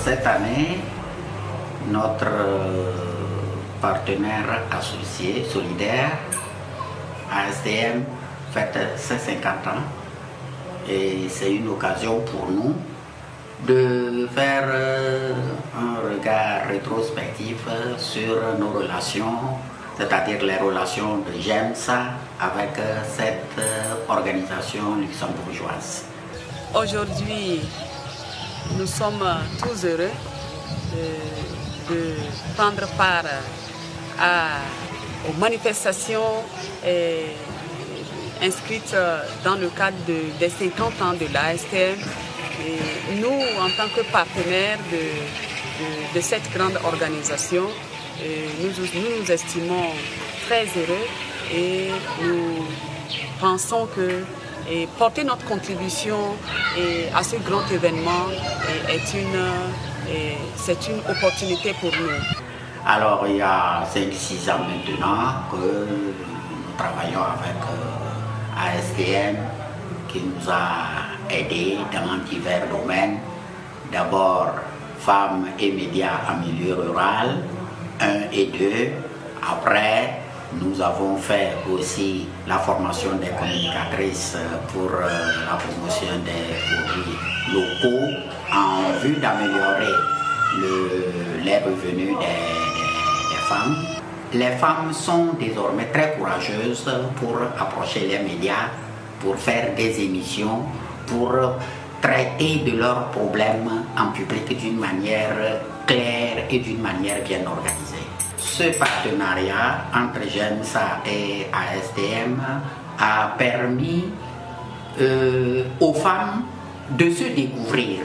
cette année, notre partenaire associé, solidaire, ASTM, fête ses 50 ans. Et c'est une occasion pour nous de faire un regard rétrospectif sur nos relations, c'est-à-dire les relations de GEMSA avec cette organisation luxembourgeoise. Aujourd'hui, nous sommes tous heureux de prendre part aux manifestations inscrites dans le cadre des 50 ans de l'ASTM. Et nous, en tant que partenaires de cette grande organisation, nous estimons très heureux et nous pensons que porter notre contribution à ce grand événement c'est une opportunité pour nous. Alors il y a 5-6 ans maintenant que nous travaillons avec ASTM qui nous a aidés dans divers domaines. D'abord, femmes et médias en milieu rural, 1 et 2. Après, nous avons fait aussi la formation des communicatrices pour la promotion des produits locaux en vue d'améliorer les revenus des femmes. Les femmes sont désormais très courageuses pour approcher les médias, pour faire des émissions, pour traiter de leurs problèmes en public d'une manière claire et d'une manière bien organisée. Ce partenariat entre GEMSA et ASTM a permis aux femmes de se découvrir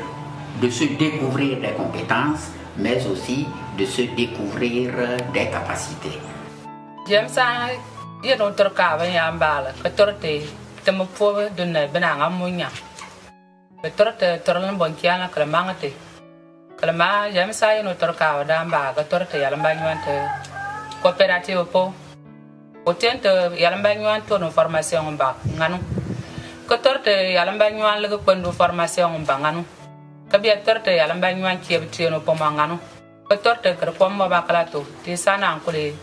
des compétences, mais aussi de se découvrir des capacités. GEMSA est notre cas, que torte, te me faut donner benanga mounia. Le torte torne bon qui a la clamante. Kalama GEMSA est notre cas, d'amba, que torte yalambanyante. Coopérative po. Potente yalambanyante pour nos formations en bas, nganou. Que torte yalambanyante le point de formation en bangano. Que bien torte yalambanyante qui est no pomangano. Que torte que comme bakalato, tes sana en collé.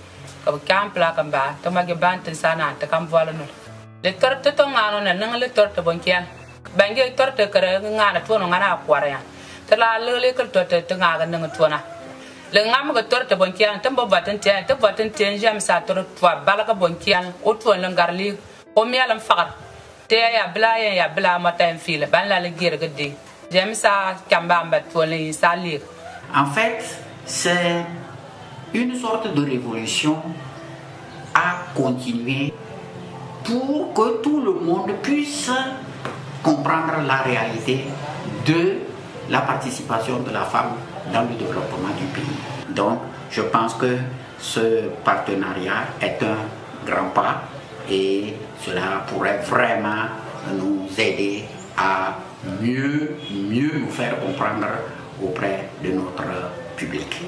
Comme camp la camba, tomage bante sana, te cam voilà nous. Le torte tongano n'a le torte bonkian. Bangé torte que ngana tono ngana aquaria. Te la le que torte te ngaga n'tona. Le ngam que torte bonkian, tembo batentien, te batentien, j'aime ça torte toi, balaga bonkian, autour l'engarli, au miel en phare. Te ya bla matin fil, ban la guerre que dit. J'aime ça, cambamba, toi les salir. En fait, c'est une sorte de révolution à continuer pour que tout le monde puisse comprendre la réalité de la participation de la femme dans le développement du pays. Donc, je pense que ce partenariat est un grand pas et cela pourrait vraiment nous aider à mieux nous faire comprendre auprès de notre public.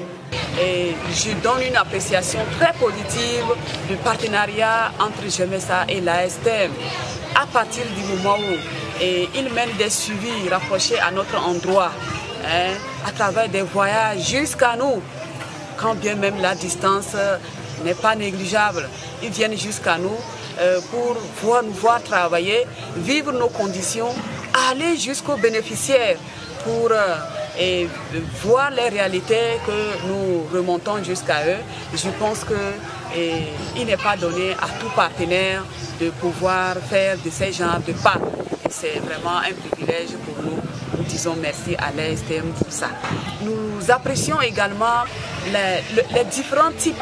Et je donne une appréciation très positive du partenariat entre GEMSA et l'ASTM à partir du moment où ils mènent des suivis rapprochés à notre endroit, à travers des voyages jusqu'à nous, quand bien même la distance n'est pas négligeable. Ils viennent jusqu'à nous pour nous voir travailler, vivre nos conditions, aller jusqu'aux bénéficiaires pour voir les réalités que nous remontons jusqu'à eux. Je pense qu'il n'est pas donné à tout partenaire de pouvoir faire de ces genres de pas. C'est vraiment un privilège pour nous. Nous disons merci à l'ASTM pour ça. Nous apprécions également les différents types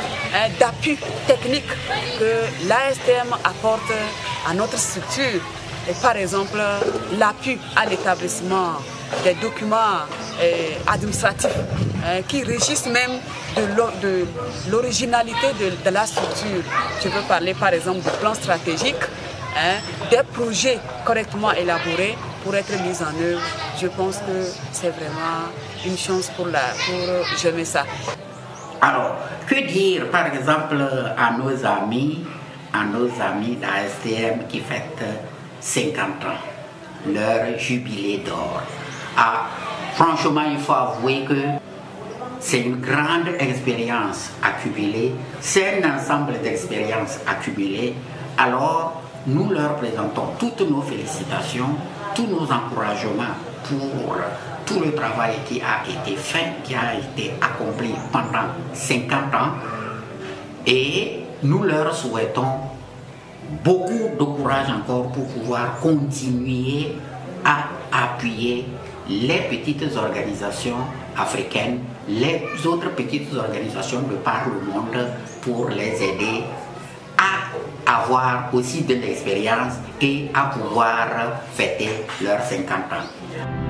d'appui techniques que l'ASTM apporte à notre structure. Et par exemple, l'appui à l'établissement des documents administratifs qui régissent même de l'originalité de la structure. Je peux parler par exemple du plan stratégique, des projets correctement élaborés pour être mis en œuvre. Je pense que c'est vraiment une chance pour GEMSA. Alors, que dire par exemple à nos amis d'ASTM qui fêtent 50 ans, leur jubilé d'or, à Franchement, il faut avouer que c'est une grande expérience accumulée, c'est un ensemble d'expériences accumulées. Alors, nous leur présentons toutes nos félicitations, tous nos encouragements pour tout le travail qui a été fait, qui a été accompli pendant 50 ans. Et nous leur souhaitons beaucoup de courage encore pour pouvoir continuer à appuyer les petites organisations africaines, les autres petites organisations de par le monde pour les aider à avoir aussi de l'expérience et à pouvoir fêter leurs 50 ans.